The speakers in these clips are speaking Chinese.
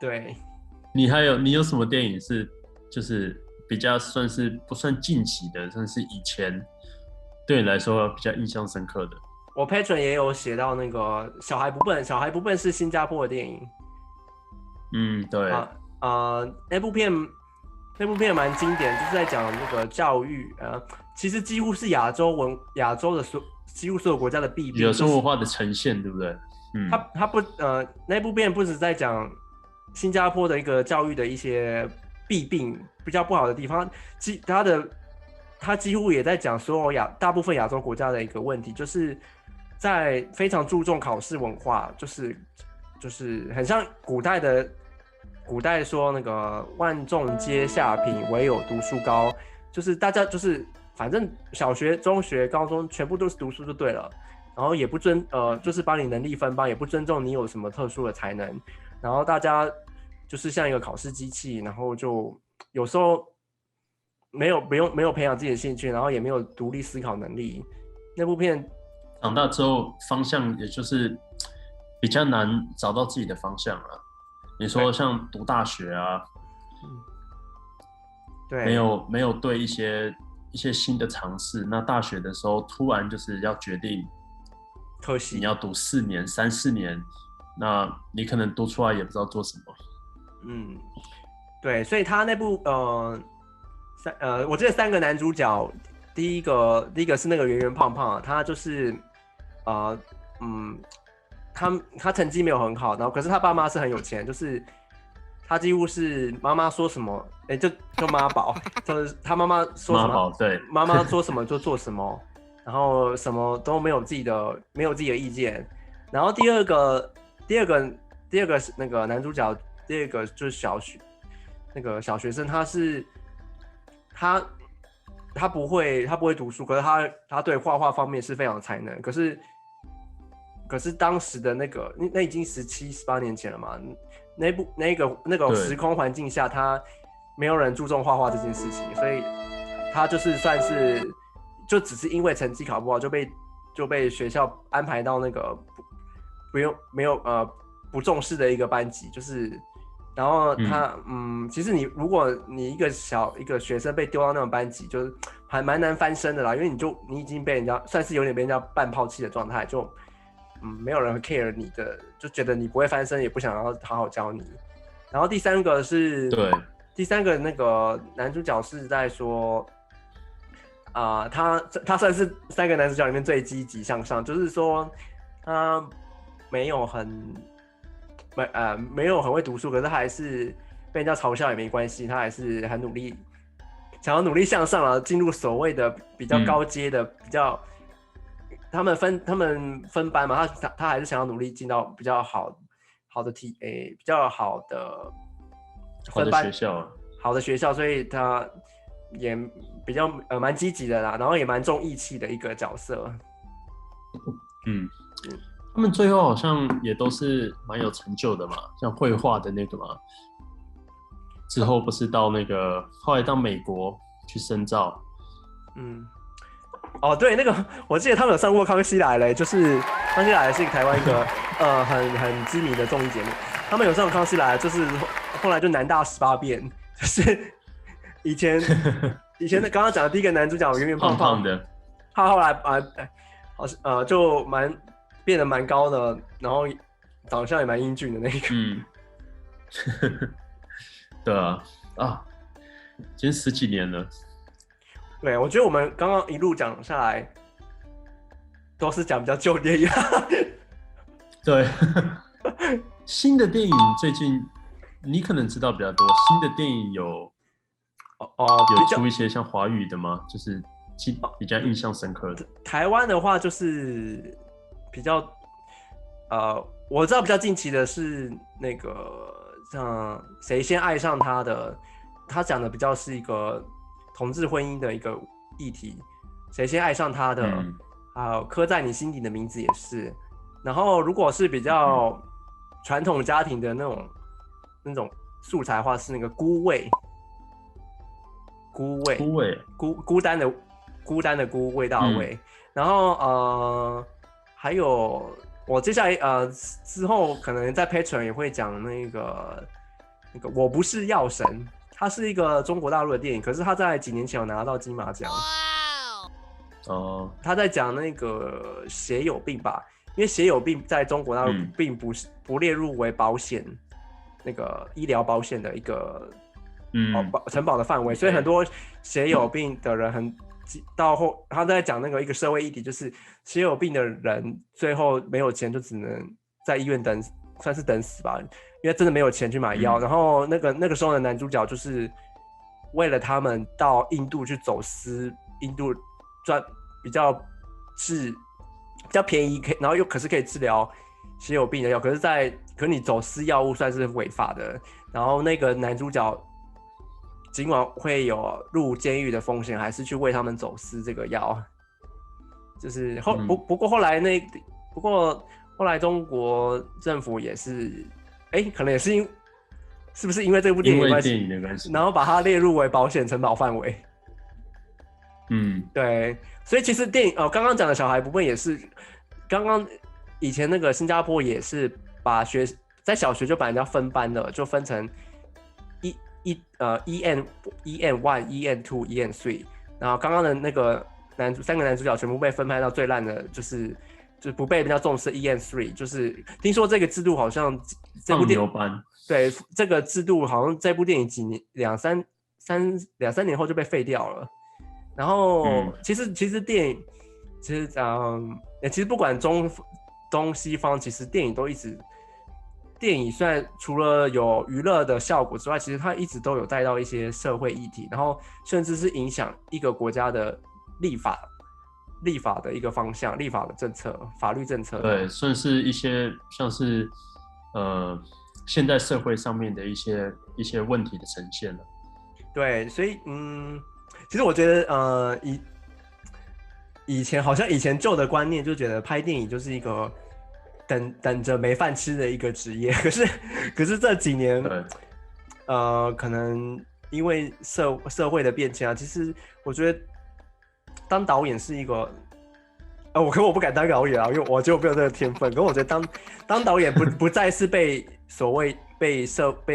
对，你有什么电影是就是比较算是不算近期的，算是以前对你来说比较印象深刻的？我 Patreon 也有写到那个小孩不笨，小孩不笨是新加坡的电影嗯，对，那部片蛮经典，就是在讲那个教育，其实几乎是亚洲的几乎所有国家的弊病，有生活化的呈现，对不对？嗯，他不那部片不止在讲新加坡的一个教育的一些弊病，比较不好的地方，他几乎也在讲所有大部分亚洲国家的一个问题，就是在非常注重考试文化，就是很像古代说那个万众皆下品，唯有读书高，就是大家就是反正小学、中学、高中全部都是读书就对了，然后也不就是把你能力分班，也不尊重你有什么特殊的才能，然后大家就是像一个考试机器，然后就有时候没有培养自己的兴趣，然后也没有独立思考能力。那部片长大之后方向也就是比较难找到自己的方向了。你说像读大学啊，对，没有对一些新的尝试，那大学的时候突然就是要决定可惜你要读4年、3、4年，那你可能读出来也不知道做什么。嗯，对，所以他那部我记得3个男主角，第一个是那个圆圆胖胖，他就是他成绩没有很好，然后可是他爸妈是很有钱，就是他几乎是妈妈说什么，就妈宝，就是他妈妈说什么，妈宝对，妈妈说什么就做什么，然后什么都没有自己的意见。然后第二个是那个男主角，第二个就是那个小学生，他不会读书，可是他对画画方面是非常有才能，可是当时的那已经17、18年前了嘛，那个时空环境下，他没有人注重画画这件事情，所以他就是算是就只是因为成绩考不好就被学校安排到那个不重视的一个班级，就是然后他其实如果你一个学生被丢到那种班级，就是还蛮难翻身的啦，因为你已经被人家算是有点被人家半抛弃的状态，就没有人会 care 你的，就觉得你不会翻身，也不想要好好教你。然后第三个那个男主角是在说，他算是3个男主角里面最积极向上，就是说他没有很会读书，可是他还是被人家嘲笑也没关系，他还是很努力，想要努力向上了，进入所谓的比较高阶的比较。他们分班嘛，他还是想要努力进到比较好的比较好的分班好的学校，所以他也比较蛮积极的啦，然后也蛮重义气的一个角色。他们最后好像也都是蛮有成就的嘛，像绘画的那个嘛，之后不是到后来到美国去深造。对，那个我记得他们有上过《康熙来了》，就是《康熙来了》是台湾一个很知名的综艺节目，他们有上《康熙来了》，就是后来就南大18变，就是以前的刚刚讲的第一个男主角圆圆胖胖的，他后来就变得蛮高的，然后长相也蛮英俊的那个。对啊，已经10几年了。对，我觉得我们刚刚一路讲下来，都是讲比较旧的电影。对，新的电影最近你可能知道比较多。新的电影有出一些像华语的吗？就是比较印象深刻的。台湾的话就是比较我知道比较近期的是那个像谁先爱上他的，他讲的比较是一个同志婚姻的一个议题，谁先爱上他的，还有刻在你心底的名字也是。然后如果是比较传统家庭的那种素材的话，是那个孤单的孤，味道的味。然后还有我接下来之后可能在 Patreon 也会讲那个那个我不是药神，它是一个中国大陆的电影，可是它在几年前有拿到金马奖。哦，他在讲那个血友病吧，因为血友病在中国大陆并不列入为保险那个医疗保险的一个承保的范围，所以很多血友病的人到后他在讲那个一个社会议题，就是血友病的人最后没有钱，就只能在医院算是等死吧，因为真的没有钱去买药。然后那个时候的男主角就是为了他们到印度去走私印度赚比较便宜，然后又可是可以治疗血友病的药，可是你走私药物算是违法的。然后那个男主角尽管会有入监狱的风险，还是去为他们走私这个药。就是不过后来中国政府也是，可能也是是不是因为这部电影的关系，然后把它列入为保险承保范围。对，所以其实电影刚刚讲的小孩部分也是，刚刚以前那个新加坡也是把在小学就把人家分班的，就分成EN1、EN2、EN3，然后刚刚的那个3个男主角全部被分派到最烂的，就是不被人家重视 EN3，就是听说这个制度好像这部电影对这个制度好像这部电影两三年后就被废掉了。然后其实电影其实不管东西方，其实电影虽然除了有娱乐的效果之外，其实它一直都有带到一些社会议题，然后甚至是影响一个国家的立法的一个方向、立法的政策、法律政策。对，算是一些像是现代社会上面的一些问题的呈现了。对，所以其实我觉得以前旧的观念就觉得拍电影就是一个等着没饭吃的一个职业，可是这几年可能因为社会的变迁啊，其实我觉得当导演是一个我不敢当导演啊，因为我就没有这个天分。可我觉得当导演不再是被所谓被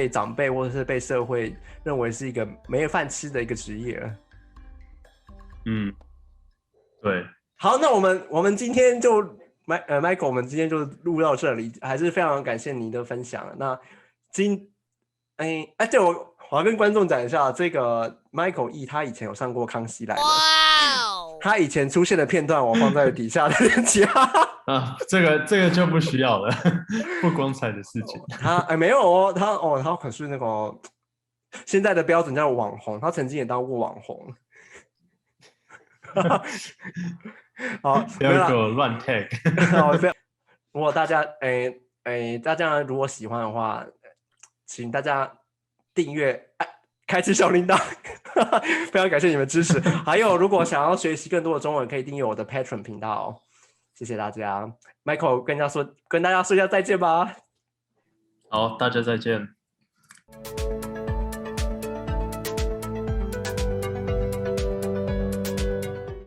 长辈或者是被社会认为是一个没有饭吃的一个职业了。对。好，那我们今天就Michael， 我们今天就录到这里，还是非常感谢你的分享。那对，我要跟观众讲一下，这个 Michael E 他以前有上过《康熙来了》，他以前出现的片段我放在底下的链接。这个就不需要了，不光彩的事情。他没有哦，他可是那个现在的标准叫网红，他曾经也当过网红。好，不要给我乱 tag。如果大家大家如果喜欢的话，请大家订阅、开启小铃铛，非常感谢你们支持。还有，如果想要学习更多的中文，可以订阅我的 Patreon 频道。谢谢大家 ，Michael 跟大家说一下再见吧。好，大家再见。